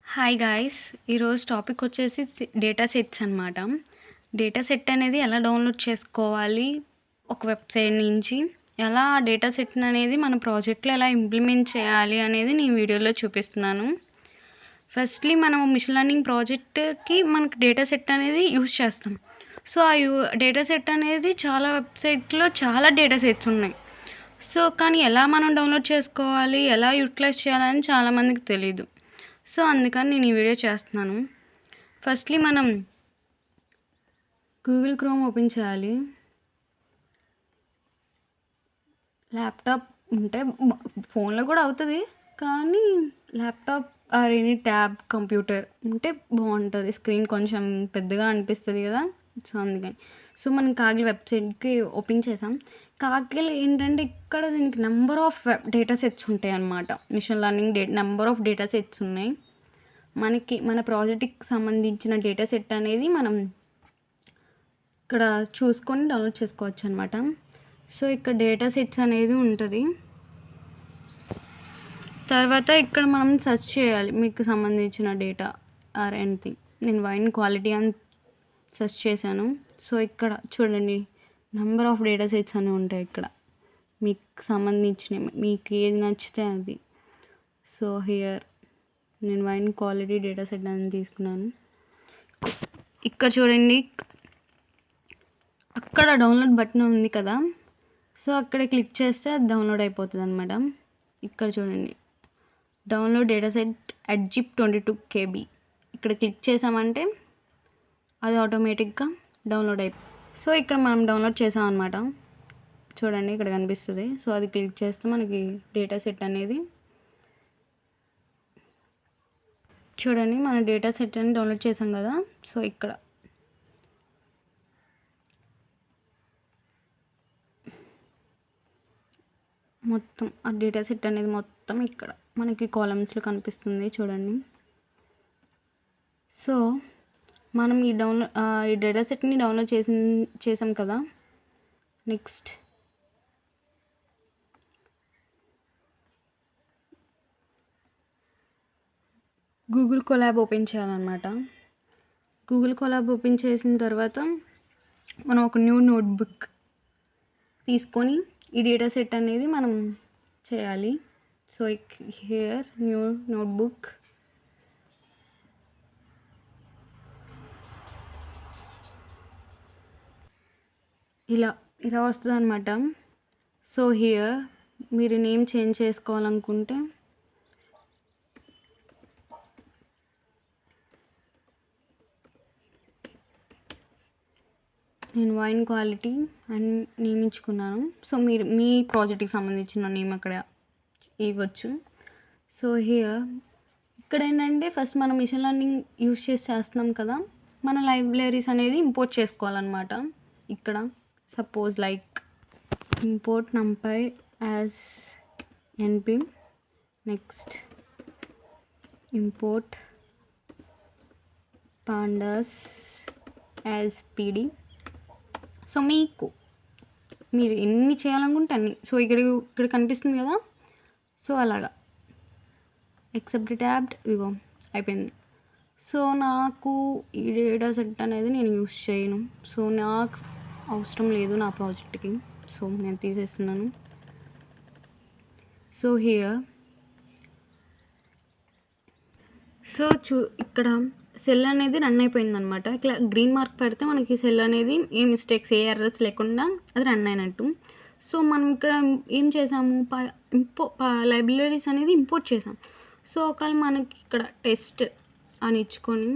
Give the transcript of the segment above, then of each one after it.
Hi guys! ఈరోజు topic వచ్చేసి data sets అనమాట. డేటా సెట్ అనేది ఎలా డౌన్‌లోడ్ చేసుకోవాలి, ఒక వెబ్‌సైట్ నుంచి ఎలా ఆ డేటా సెట్‌ని అనేది మన ప్రాజెక్ట్‌లో ఎలా ఇంప్లిమెంట్ చేయాలి అనేది నేను వీడియోలో చూపిస్తున్నాను. ఫస్ట్‌లీ మనం మిషన్ లెర్నింగ్ ప్రాజెక్ట్‌కి మనకు డేటా సెట్ అనేది యూజ్ చేస్తాం. సో, ఆ డేటా సెట్ అనేది చాలా వెబ్‌సైట్‌లో చాలా డేటా సెట్స్ ఉన్నాయి. సో, కానీ ఎలా మనం డౌన్‌లోడ్ చేసుకోవాలి, ఎలా యూటిలైజ్ చేయాలని చాలామందికి తెలీదు. సో, అందుకని నేను ఈ వీడియో చేస్తున్నాను. ఫస్ట్‌లీ మనం గూగుల్ క్రోమ్ ఓపెన్ చేయాలి. ల్యాప్‌టాప్ ఉంటే ఫోన్‌లో కూడా అవుతది. కానీ laptop or any tab computer ఉంటే బావుంటది. స్క్రీన్ కొంచెం పెద్దగా అనిపిస్తది కదా! సో, అందుకని. సో, మనం కాగిల్ వెబ్‌సైట్‌కి ఓపెన్ చేసాం. కాగిల్ ఏంటంటే ఇక్కడ దీనికి నంబర్ ఆఫ్ డేటా సెట్స్ ఉంటాయన్నమాట. Machine learning number of data sets ఉన్నాయి. మనకి మన ప్రాజెక్ట్‌కి సంబంధించిన డేటా సెట్ అనేది మనం ఇక్కడ చూసుకొని డౌన్లోడ్ చేసుకోవచ్చు అనమాట. సో, ఇక్కడ డేటా సెట్స్ అనేది ఉంటుంది. తర్వాత ఇక్కడ మనం సెర్చ్ చేయాలి మీకు సంబంధించిన డేటా ఆర్ ఎనీథింగ్. నేను వైన్ క్వాలిటీ అని సెర్చ్ చేశాను. సో, ఇక్కడ చూడండి నంబర్ ఆఫ్ డేటా సెట్స్ అని ఉంటాయి ఇక్కడ. మీకు సంబంధించినవి మీకు ఏది నచ్చితే అది. సో, హియర్ నేను వైన్ క్వాలిటీ డేటా సెట్ అని తీసుకున్నాను. ఇక్కడ చూడండి అక్కడ డౌన్లోడ్ బటన్ ఉంది కదా! సో, అక్కడ క్లిక్ చేస్తే అది డౌన్లోడ్ అయిపోతుంది అనమాట. ఇక్కడ చూడండి download data set at zip 22 KB. ఇక్కడ క్లిక్ చేసామంటే అది ఆటోమేటిక్గా డౌన్లోడ్ సో, ఇక్కడ మనం డౌన్లోడ్ చేసాం అనమాట. చూడండి ఇక్కడ కనిపిస్తుంది. సో, అది క్లిక్ చేస్తే మనకి డేటా సెట్ అనేది చూడండి మన డేటా సెట్ అని డౌన్లోడ్ చేసాం కదా! సో, ఇక్కడ మొత్తం ఆ డేటా సెట్ అనేది మొత్తం ఇక్కడ మనకి కాలమ్స్లో కనిపిస్తుంది చూడండి. సో, మనం ఈ డేటా సెట్ని డౌన్లోడ్ చేసాం కదా! నెక్స్ట్ గూగుల్ కొలాబ్ ఓపెన్ చేయాలన్నమాట. గూగుల్ కొలాబ్ ఓపెన్ చేసిన తర్వాత మనం ఒక న్యూ నోట్బుక్ తీసుకొని ఈ డేటా సెట్ అనేది మనం చేయాలి. So, here new notebook. ఇలా వస్తుంది అనమాట. సో, హియర్ మీరు నేమ్ చేంజ్ చేసుకోవాలనుకుంటే నేను వైన్ క్వాలిటీ అని నియమించుకున్నాను. సో, మీరు మీ ప్రాజెక్ట్కి సంబంధించిన నేమ్ అక్కడ ఇవ్వచ్చు. సో, హియర్ ఇక్కడ ఏంటంటే ఫస్ట్ మనం మిషన్ లెర్నింగ్ యూజ్ చేస్తున్నాం కదా! మన లైబ్రరీస్ అనేది ఇంపోర్ట్ చేసుకోవాలన్నమాట. ఇక్కడ suppose like import numpy as np. Next import pandas as pd. So, మీరు ఎన్ని చేయాలనుకుంటే అన్ని. సో, ఇక్కడ కనిపిస్తుంది కదా! సో, అలాగా ఎక్సెప్ట్ ట్యాబ్డ్ ఇగో అయిపోయింది. సో, నాకు ఈ డేటా సెట్ అనేది నేను యూస్ చేయను. సో, నాకు అవసరం లేదు నా ప్రాజెక్ట్కి. సో, నేను తీసేస్తున్నాను. సో, హియర్ సో ఇక్కడ సెల్ అనేది రన్ అయిపోయిందనమాట. ఇట్లా గ్రీన్ మార్క్ పెడితే మనకి సెల్ అనేది ఏ మిస్టేక్స్ ఏ ఎర్రర్స్ లేకుండా అది రన్ అయినట్టు. సో, మనం ఇక్కడ ఏం చేసాము లైబ్రరీస్ అనేది ఇంపోర్ట్ చేసాం. సో, ఒకవేళ మనకి ఇక్కడ టెస్ట్ అని ఇచ్చుకొని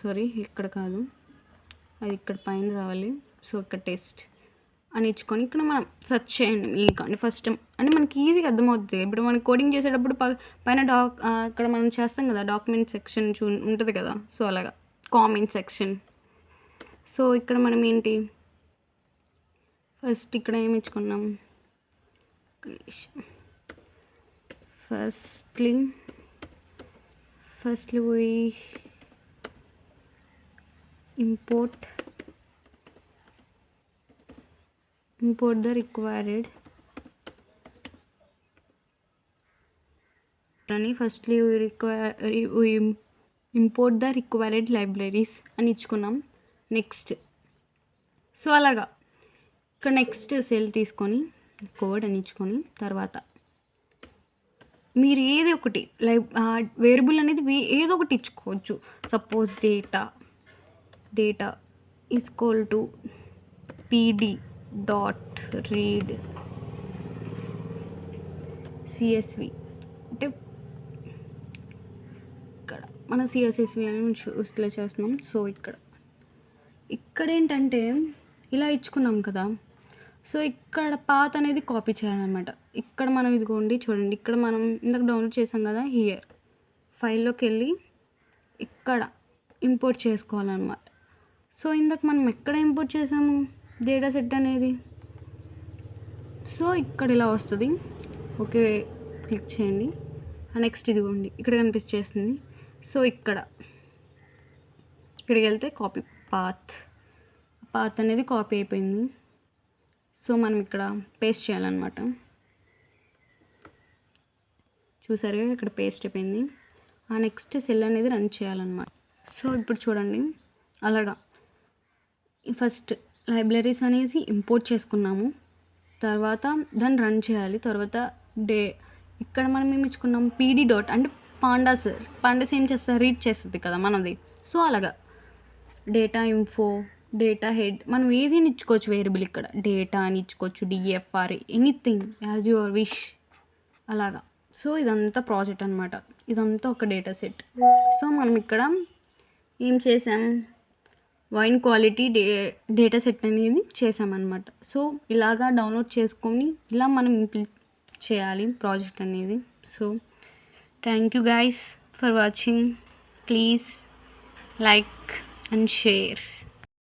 సారీ ఇక్కడ కాదు, అది ఇక్కడ పైన రావాలి. సో, ఇక్కడ టెస్ట్ అని ఇచ్చుకొని ఇక్కడ మనం సెర్చ్ చేయండి మీకు ఫస్ట్ అంటే మనకి ఈజీగా అర్థమవుతుంది. ఇప్పుడు మనం కోడింగ్ చేసేటప్పుడు పైన ఇక్కడ మనం చేస్తాం కదా డాక్యుమెంట్ సెక్షన్ ఉంటుంది కదా! సో, అలాగా కామెంట్ సెక్షన్. సో, ఇక్కడ మనం ఏంటి ఫస్ట్ ఇక్కడ ఏమి ఇచ్చుకున్నాం firstly we import the required అని firstly import the required libraries అని ఇచ్చుకున్నాం. నెక్స్ట్ సో అలాగా ఇక్కడ నెక్స్ట్ సెల్ తీసుకొని కోడ్ అని ఇచ్చుకొని తర్వాత మీరు ఏది ఒకటి వేరియబుల్ అనేది ఏదో ఒకటి ఇచ్చుకోవచ్చు. Suppose data equal to pd dot read csv అంటే ఇక్కడ మన CSSV అని డిస్ప్లే చేస్తున్నాం. సో ఇక్కడ ఏంటంటే ఇలా ఇచ్చుకున్నాం కదా. సో ఇక్కడ పాత్ అనేది కాపీ చేయాలన్నమాట. ఇక్కడ మనం ఇదిగోండి చూడండి, ఇక్కడ మనం ఇందాక డౌన్లోడ్ చేసాం కదా, హియర్ ఫైల్లోకి వెళ్ళి ఇక్కడ ఇంపోర్ట్ చేసుకోవాలన్నమాట. సో ఇందాక మనం ఎక్కడ ఇంపోర్ట్ చేసాము డేటా సెట్ అనేది. సో ఇక్కడ ఇలా వస్తుంది. ఓకే క్లిక్ చేయండి. నెక్స్ట్ ఇదిగోండి ఇక్కడ కనిపిస్తుంది. సో ఇక్కడికి వెళ్తే కాపీ పాత్ అనేది కాపీ అయిపోయింది. సో మనం ఇక్కడ పేస్ట్ చేయాలన్నమాట. చూసారుగా ఇక్కడ పేస్ట్ అయిపోయింది. నెక్స్ట్ సెల్ అనేది రన్ చేయాలన్నమాట. సో ఇప్పుడు చూడండి అలాగా ఫస్ట్ లైబ్రరీస్ అనేది ఇంపోర్ట్ చేసుకున్నాము, తర్వాత దాన్ని రన్ చేయాలి. తర్వాత ఇక్కడ మనం ఏమి ఇచ్చుకున్నాం pd డాట్ అంటే పాండాస్ ఏం చేస్తారు, రీడ్ చేస్తుంది కదా మనది. సో అలాగా డేటా ఇన్ఫో, డేటా హెడ్ మనం ఏది ఇచ్చుకోవచ్చు వేరియబుల్. ఇక్కడ డేటా అని ఇచ్చుకోవచ్చు, DFR anything as your wish అలాగా. సో ఇదంతా ప్రాజెక్ట్ అనమాట. ఇదంతా ఒక డేటా సెట్. సో మనం ఇక్కడ ఏం చేసాం, వైన్ క్వాలిటీ డేటా సెట్ అనేది చేసామన్నమాట. సో ఇలాగా డౌన్లోడ్ చేసుకొని ఇలా మనం ఇంప్లిమెంట్ చేయాలి ప్రాజెక్ట్ అనేది. So thank you guys for watching. Please like and share.